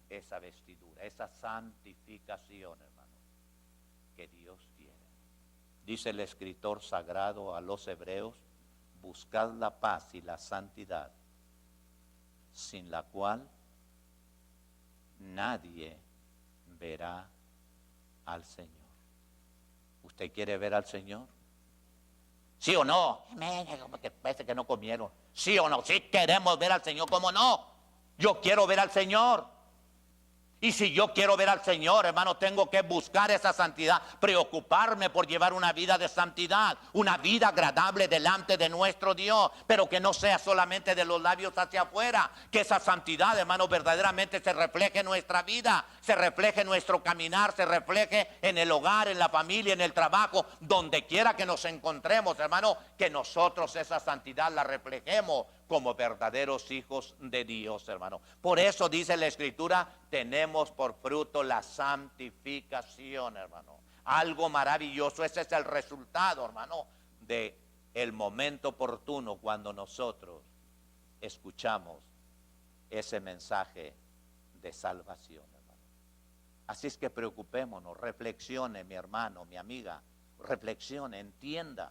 A: esa vestidura, esa santificación, hermano, que Dios quiere. Dice el escritor sagrado a los hebreos: buscad la paz y la santidad, sin la cual nadie verá al Señor. ¿Usted quiere ver al Señor? ¿Sí o no? Como que parece que no comieron. ¿Sí o no? Sí queremos ver al Señor, ¿cómo no? Yo quiero ver al Señor. Y si yo quiero ver al Señor, hermano, tengo que buscar esa santidad, preocuparme por llevar una vida de santidad, una vida agradable delante de nuestro Dios, pero que no sea solamente de los labios hacia afuera, que esa santidad, hermano, verdaderamente se refleje en nuestra vida, se refleje en nuestro caminar, se refleje en el hogar, en la familia, en el trabajo, donde quiera que nos encontremos, hermano, que nosotros esa santidad la reflejemos como verdaderos hijos de Dios, hermano. Por eso dice la Escritura: tenemos por fruto la santificación, hermano. Algo maravilloso. Ese es el resultado, hermano, de el momento oportuno cuando nosotros escuchamos ese mensaje de salvación, hermano. Así es que preocupémonos, reflexione, mi hermano, mi amiga, reflexione, entienda.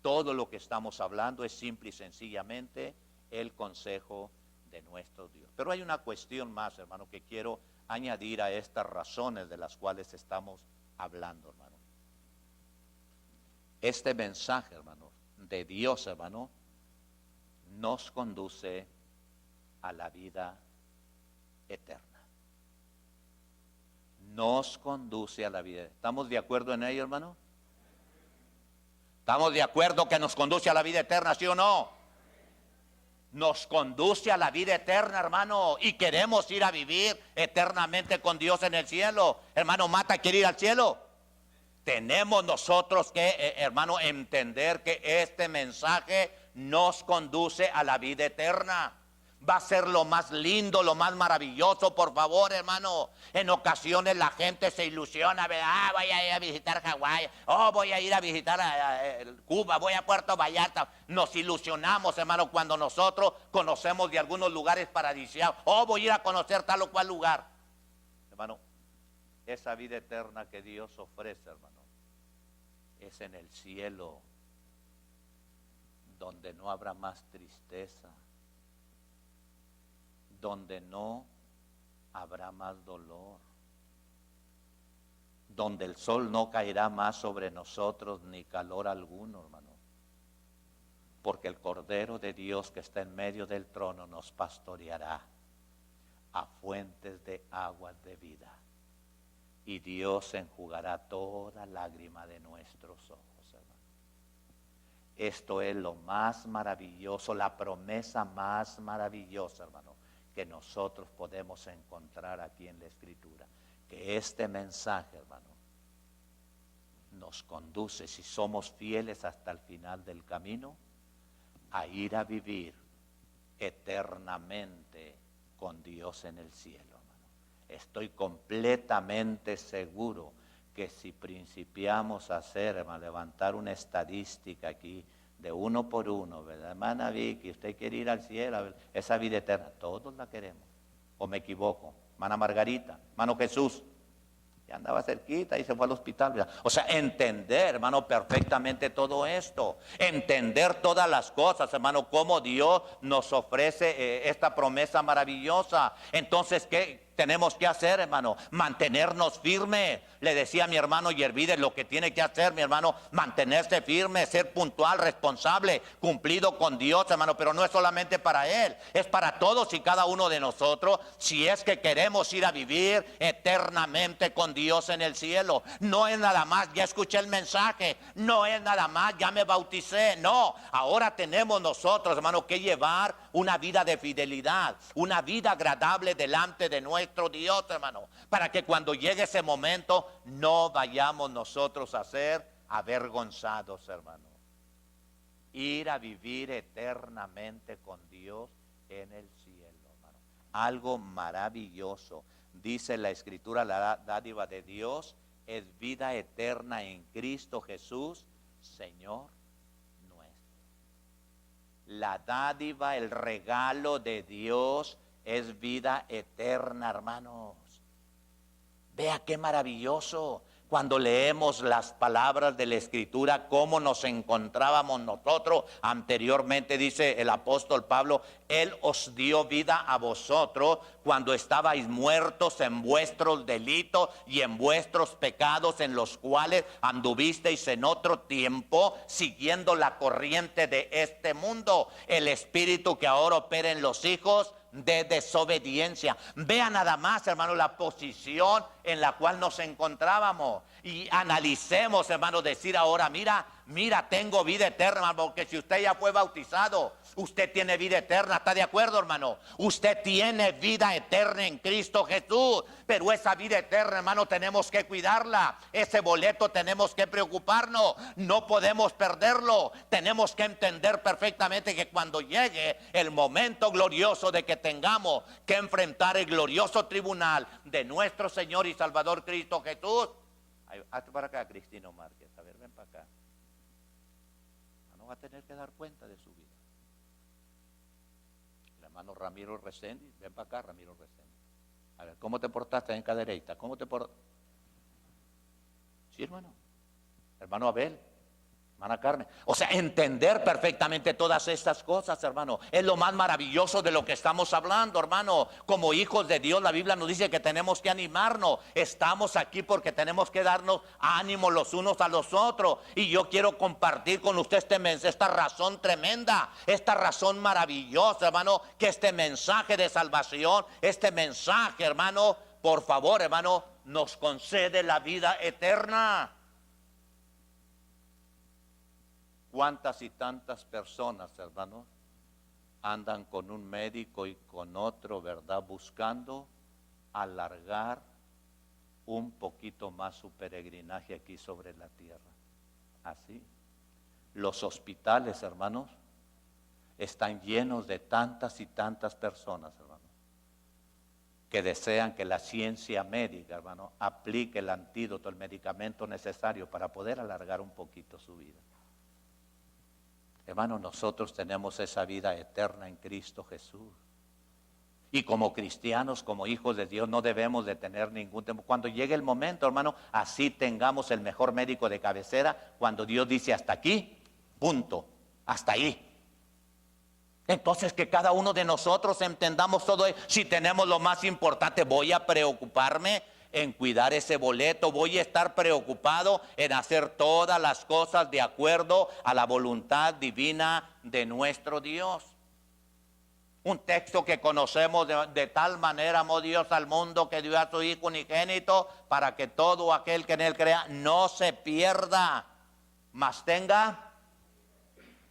A: Todo lo que estamos hablando es simple y sencillamente el consejo de nuestro Dios. Pero hay una cuestión más, hermano, que quiero añadir a estas razones de las cuales estamos hablando, hermano. Este mensaje, hermano, de Dios, hermano, nos conduce a la vida eterna. nos conduce a la vida. ¿Estamos de acuerdo en ello, hermano? ¿Estamos de acuerdo que nos conduce a la vida eterna, sí o no? Nos conduce a la vida eterna, hermano, y queremos ir a vivir eternamente con Dios en el cielo. Hermano Mata, ¿quiere ir al cielo? Tenemos nosotros que, hermano, entender que este mensaje nos conduce a la vida eterna. Va a ser lo más lindo, lo más maravilloso, por favor, hermano. En ocasiones la gente se ilusiona, ¿verdad? Voy a ir a visitar Hawái, voy a ir a visitar Cuba, voy a Puerto Vallarta. Nos ilusionamos, hermano, cuando nosotros conocemos de algunos lugares paradisíacos. Voy a ir a conocer tal o cual lugar. Hermano, esa vida eterna que Dios ofrece, hermano, es en el cielo, donde no habrá más tristeza, donde no habrá más dolor, donde el sol no caerá más sobre nosotros ni calor alguno, hermano, porque el Cordero de Dios que está en medio del trono nos pastoreará a fuentes de aguas de vida, y Dios enjugará toda lágrima de nuestros ojos, hermano. Esto es lo más maravilloso, la promesa más maravillosa, hermano, que nosotros podemos encontrar aquí en la Escritura. Que este mensaje, hermano, nos conduce, si somos fieles hasta el final del camino, a ir a vivir eternamente con Dios en el cielo, hermano. Estoy completamente seguro que si principiamos a hacer, hermano, levantar una estadística aquí de uno por uno, ¿verdad? Hermana Vicky, usted quiere ir al cielo, esa vida eterna, todos la queremos. ¿O me equivoco? Hermana Margarita, hermano Jesús, ya andaba cerquita y se fue al hospital, ¿verdad? O sea, entender, hermano, perfectamente todo esto, entender todas las cosas, hermano, cómo Dios nos ofrece esta promesa maravillosa. Entonces, ¿qué tenemos que hacer, hermano? Mantenernos firmes. Le decía a mi hermano Yervides lo que tiene que hacer, mi hermano, mantenerse firme, ser puntual, responsable, cumplido con Dios, hermano, pero no es solamente para Él, es para todos y cada uno de nosotros, si es que queremos ir a vivir eternamente con Dios en el cielo. No es nada más, ya escuché el mensaje, no es nada más, ya me bauticé, no, ahora tenemos nosotros, hermano, que llevar una vida de fidelidad, una vida agradable delante de nuestro Dios, hermano, para que cuando llegue ese momento no vayamos nosotros a ser avergonzados, hermano. Ir a vivir eternamente con Dios en el cielo, hermano. Algo maravilloso. Dice la Escritura, la dádiva de Dios es vida eterna en Cristo Jesús, Señor nuestro. La dádiva, el regalo de Dios es vida eterna, hermanos. Vea qué maravilloso. Cuando leemos las palabras de la Escritura, cómo nos encontrábamos nosotros anteriormente, dice el apóstol Pablo, Él os dio vida a vosotros cuando estabais muertos en vuestros delitos y en vuestros pecados, en los cuales anduvisteis en otro tiempo, siguiendo la corriente de este mundo, el espíritu que ahora opera en los hijos de desobediencia. Vean nada más, hermano, la posición en la cual nos encontrábamos y analicemos, hermano, decir ahora, mira, tengo vida eterna, hermano, porque si usted ya fue bautizado, usted tiene vida eterna. ¿Está de acuerdo, hermano? Usted tiene vida eterna en Cristo Jesús, pero esa vida eterna, hermano, tenemos que cuidarla. Ese boleto tenemos que preocuparnos, no podemos perderlo. Tenemos que entender perfectamente que cuando llegue el momento glorioso de que tengamos que enfrentar el glorioso tribunal de nuestro Señor y Salvador Cristo Jesús. Hazte para acá, Cristino Márquez, a ver, ven para acá. No va a tener que dar cuenta de su vida. El hermano Ramiro Reséndiz, ven para acá, Ramiro Reséndiz. A ver, ¿cómo te portaste en cadereita? ¿Cómo te portaste? Sí, hermano. Hermano Abel, hermana Carmen. O sea, entender perfectamente todas estas cosas, hermano, es lo más maravilloso de lo que estamos hablando, hermano. Como hijos de Dios, la Biblia nos dice que tenemos que animarnos. Estamos aquí porque tenemos que darnos ánimo los unos a los otros. Y yo quiero compartir con usted esta razón tremenda, esta razón maravillosa, hermano, que este mensaje de salvación, este mensaje, hermano, por favor, hermano, nos concede la vida eterna. ¿Cuántas y tantas personas, hermanos, andan con un médico y con otro, verdad, buscando alargar un poquito más su peregrinaje aquí sobre la tierra? Así. Los hospitales, hermanos, están llenos de tantas y tantas personas, hermanos, que desean que la ciencia médica, hermano, aplique el antídoto, el medicamento necesario para poder alargar un poquito su vida. Hermano, nosotros tenemos esa vida eterna en Cristo Jesús. Y como cristianos, como hijos de Dios, no debemos de tener ningún temor. Cuando llegue el momento, hermano, así tengamos el mejor médico de cabecera, cuando Dios dice hasta aquí, punto, hasta ahí. Entonces que cada uno de nosotros entendamos todo eso. Si tenemos lo más importante, voy a preocuparme en cuidar ese boleto, voy a estar preocupado en hacer todas las cosas de acuerdo a la voluntad divina de nuestro Dios. Un texto que conocemos de tal manera amó Dios al mundo que dio a su Hijo unigénito para que todo aquel que en él crea no se pierda, mas tenga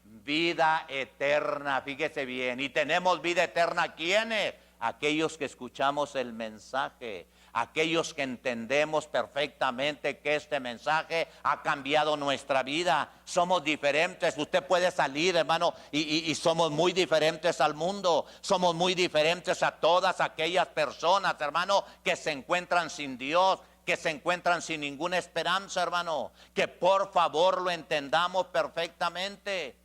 A: vida eterna. Fíjese bien, y tenemos vida eterna, ¿quiénes? Aquellos que escuchamos el mensaje, aquellos que entendemos perfectamente que este mensaje ha cambiado nuestra vida. Somos diferentes. Usted puede salir, hermano, y somos muy diferentes al mundo. Somos muy diferentes a todas aquellas personas, hermano, que se encuentran sin Dios, que se encuentran sin ninguna esperanza, hermano. Que por favor lo entendamos perfectamente.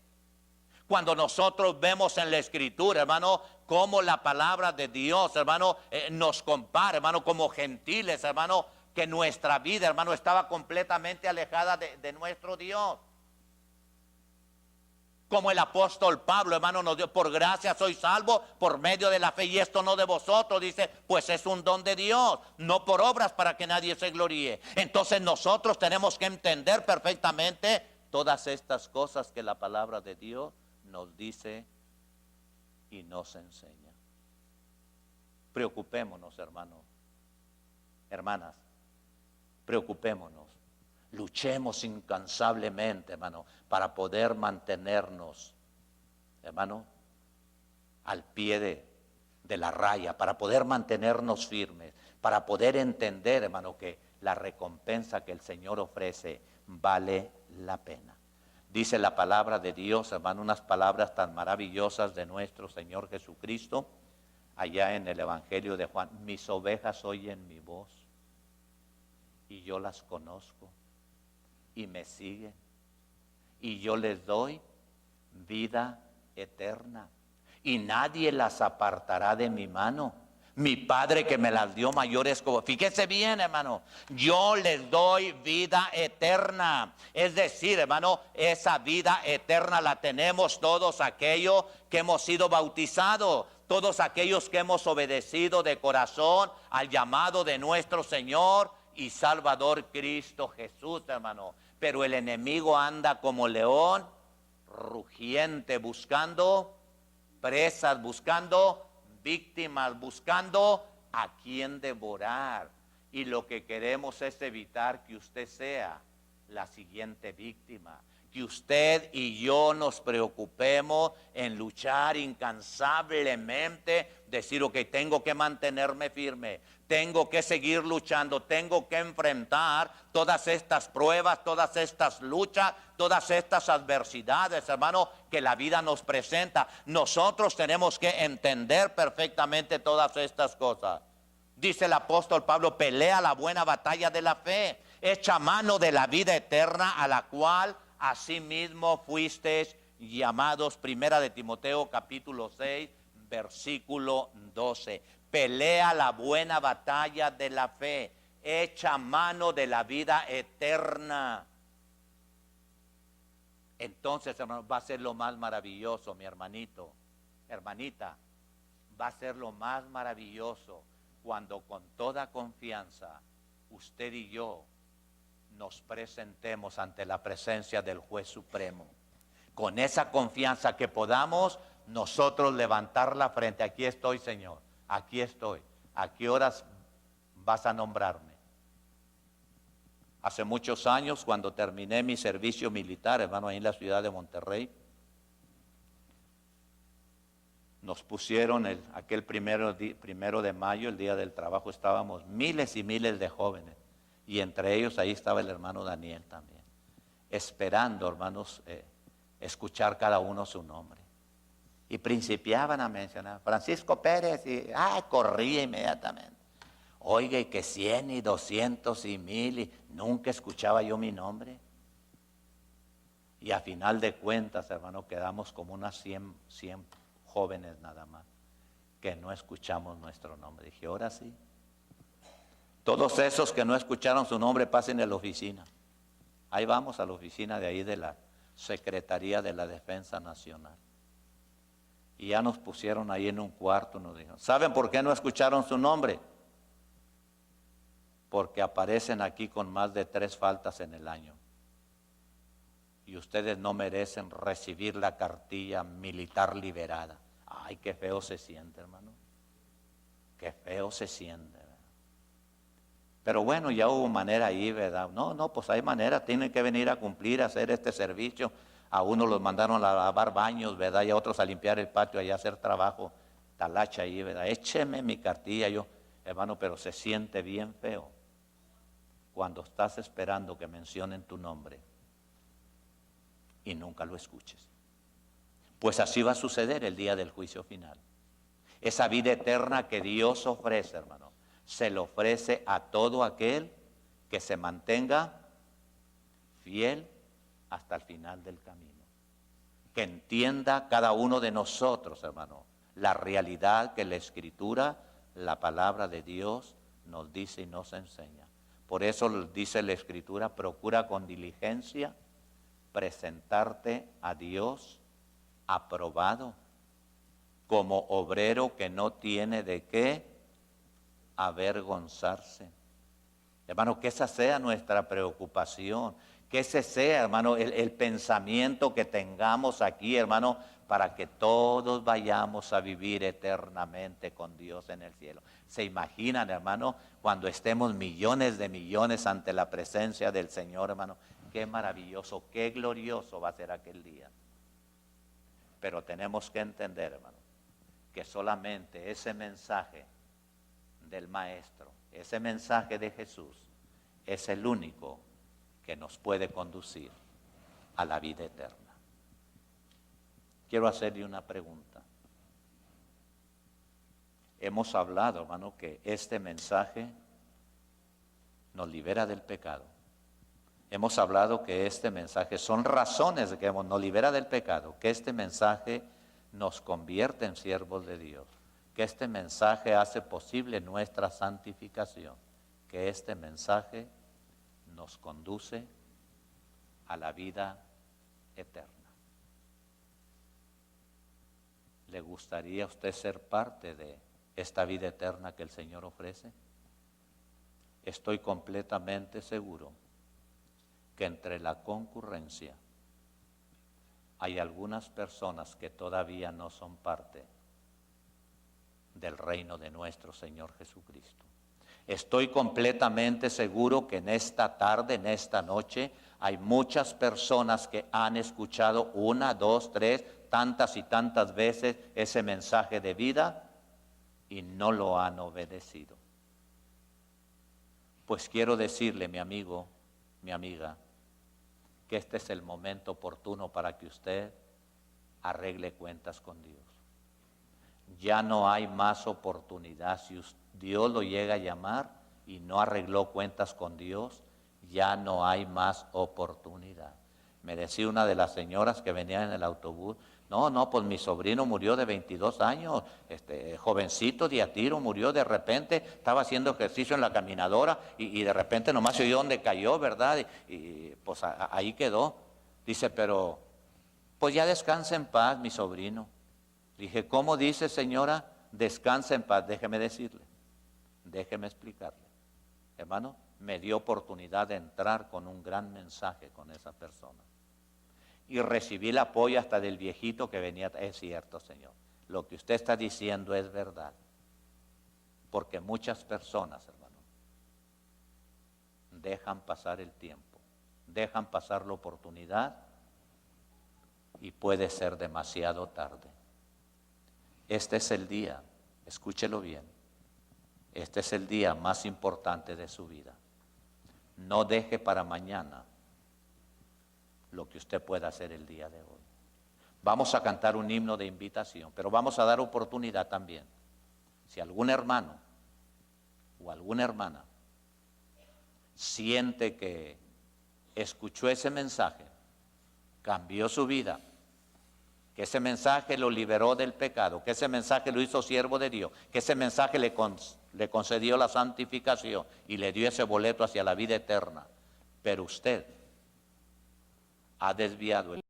A: Cuando nosotros vemos en la Escritura, hermano, cómo la palabra de Dios, hermano, nos compara, hermano, como gentiles, hermano, que nuestra vida, hermano, estaba completamente alejada de nuestro Dios. Como el apóstol Pablo, hermano, nos dio, por gracia soy salvo por medio de la fe, y esto no de vosotros, dice, pues es un don de Dios, no por obras para que nadie se gloríe. Entonces nosotros tenemos que entender perfectamente todas estas cosas que la palabra de Dios nos dice y nos enseña. Preocupémonos, hermanos, hermanas, preocupémonos, luchemos incansablemente, hermano, para poder mantenernos, hermano, al pie de la raya, para poder mantenernos firmes, para poder entender, hermano, que la recompensa que el Señor ofrece vale la pena. Dice la palabra de Dios, hermano, unas palabras tan maravillosas de nuestro Señor Jesucristo, allá en el Evangelio de Juan: mis ovejas oyen mi voz, y yo las conozco, y me siguen, y yo les doy vida eterna, y nadie las apartará de mi mano. Mi Padre que me las dio mayores como... Fíjese bien, hermano, yo les doy vida eterna. Es decir, hermano, esa vida eterna la tenemos todos aquellos que hemos sido bautizados, todos aquellos que hemos obedecido de corazón al llamado de nuestro Señor y Salvador Cristo Jesús, hermano. Pero el enemigo anda como león rugiente, buscando presas, buscando víctimas, buscando a quien devorar. Y lo que queremos es evitar que usted sea la siguiente víctima. Que usted y yo nos preocupemos en luchar incansablemente, decir, ok, tengo que mantenerme firme, tengo que seguir luchando, tengo que enfrentar todas estas pruebas, todas estas luchas, todas estas adversidades, hermano, que la vida nos presenta. Nosotros tenemos que entender perfectamente todas estas cosas. Dice el apóstol Pablo: pelea la buena batalla de la fe, echa mano de la vida eterna, a la cual asimismo fuisteis llamados. Primera de Timoteo capítulo 6 versículo 12. Pelea la buena batalla de la fe, echa mano de la vida eterna. Entonces, hermano, va a ser lo más maravilloso, mi hermanito, hermanita, va a ser lo más maravilloso cuando con toda confianza usted y yo nos presentemos ante la presencia del Juez Supremo. Con esa confianza que podamos nosotros levantar la frente: aquí estoy, Señor, aquí estoy. ¿A qué horas vas a nombrarme? Hace muchos años, cuando terminé mi servicio militar, hermano, ahí en la ciudad de Monterrey, nos pusieron aquel primero de mayo, el Día del Trabajo, estábamos miles y miles de jóvenes. Y entre ellos ahí estaba el hermano Daniel también, esperando, hermanos, escuchar cada uno su nombre. Y principiaban a mencionar, Francisco Pérez, y corría inmediatamente. Oiga, y que 100 y 200 y 1000, y nunca escuchaba yo mi nombre. Y a final de cuentas, hermano, quedamos como unas 100 jóvenes nada más, que no escuchamos nuestro nombre. Dije, ahora sí. Todos esos que no escucharon su nombre, pasen a la oficina. Ahí vamos a la oficina de ahí de la Secretaría de la Defensa Nacional. Y ya nos pusieron ahí en un cuarto, nos dijeron, ¿saben por qué no escucharon su nombre? Porque aparecen aquí con más de 3 faltas en el año. Y ustedes no merecen recibir la cartilla militar liberada. Ay, qué feo se siente, hermano. Qué feo se siente, ¿verdad? Pero bueno, ya hubo manera ahí, ¿verdad? No, pues hay manera, tienen que venir a cumplir, a hacer este servicio. A unos los mandaron a lavar baños, ¿verdad? Y a otros a limpiar el patio, allá a hacer trabajo, talacha ahí, ¿verdad? Écheme mi cartilla, yo, hermano, pero se siente bien feo cuando estás esperando que mencionen tu nombre y nunca lo escuches. Pues así va a suceder el día del juicio final. Esa vida eterna que Dios ofrece, hermano, se le ofrece a todo aquel que se mantenga fiel hasta el final del camino. Que entienda cada uno de nosotros, hermano, la realidad que la Escritura, la palabra de Dios, nos dice y nos enseña. Por eso dice la Escritura, procura con diligencia presentarte a Dios aprobado, como obrero que no tiene de qué avergonzarse. Hermano, que esa sea nuestra preocupación, que ese sea, hermano, el pensamiento que tengamos aquí, hermano, para que todos vayamos a vivir eternamente con Dios en el cielo. ¿Se imaginan, hermano, cuando estemos millones de millones ante la presencia del Señor, hermano? Qué maravilloso, qué glorioso va a ser aquel día. Pero tenemos que entender, hermano, que solamente ese mensaje del Maestro, ese mensaje de Jesús, es el único que nos puede conducir a la vida eterna. Quiero hacerle una pregunta. Hemos hablado, hermano, que este mensaje nos libera del pecado. Hemos hablado que este mensaje son razones de que nos libera del pecado, que este mensaje nos convierte en siervos de Dios, que este mensaje hace posible nuestra santificación, que este mensaje nos conduce a la vida eterna. ¿Le gustaría a usted ser parte de esta vida eterna que el Señor ofrece? Estoy completamente seguro que entre la concurrencia hay algunas personas que todavía no son parte del reino de nuestro Señor Jesucristo. Estoy completamente seguro que en esta tarde, en esta noche, hay muchas personas que han escuchado 1, 2, 3, tantas y tantas veces ese mensaje de vida y no lo han obedecido. Pues quiero decirle, mi amigo, mi amiga, que este es el momento oportuno para que usted arregle cuentas con Dios. Ya no hay más oportunidad. Si Dios lo llega a llamar y no arregló cuentas con Dios, ya no hay más oportunidad. Me decía una de las señoras que venía en el autobús, no, pues mi sobrino murió de 22 años, jovencito de a tiro, murió de repente, estaba haciendo ejercicio en la caminadora y de repente nomás se oyó donde cayó, ¿verdad? Y pues ahí quedó. Dice, pero pues ya descansa en paz mi sobrino. Dije, ¿cómo dice, señora? Descansa en paz. Déjeme decirle, déjeme explicarle. Hermano, me dio oportunidad de entrar con un gran mensaje con esa persona. Y recibí el apoyo hasta del viejito que venía. Es cierto, Señor, lo que usted está diciendo es verdad. Porque muchas personas, hermano, dejan pasar el tiempo, dejan pasar la oportunidad y puede ser demasiado tarde. Este es el día, escúchelo bien, este es el día más importante de su vida. No deje para mañana lo que usted pueda hacer el día de hoy. Vamos a cantar un himno de invitación, pero vamos a dar oportunidad también. Si algún hermano o alguna hermana siente que escuchó ese mensaje, cambió su vida, que ese mensaje lo liberó del pecado, que ese mensaje lo hizo siervo de Dios, que ese mensaje le concedió la santificación y le dio ese boleto hacia la vida eterna, pero usted ha desviado el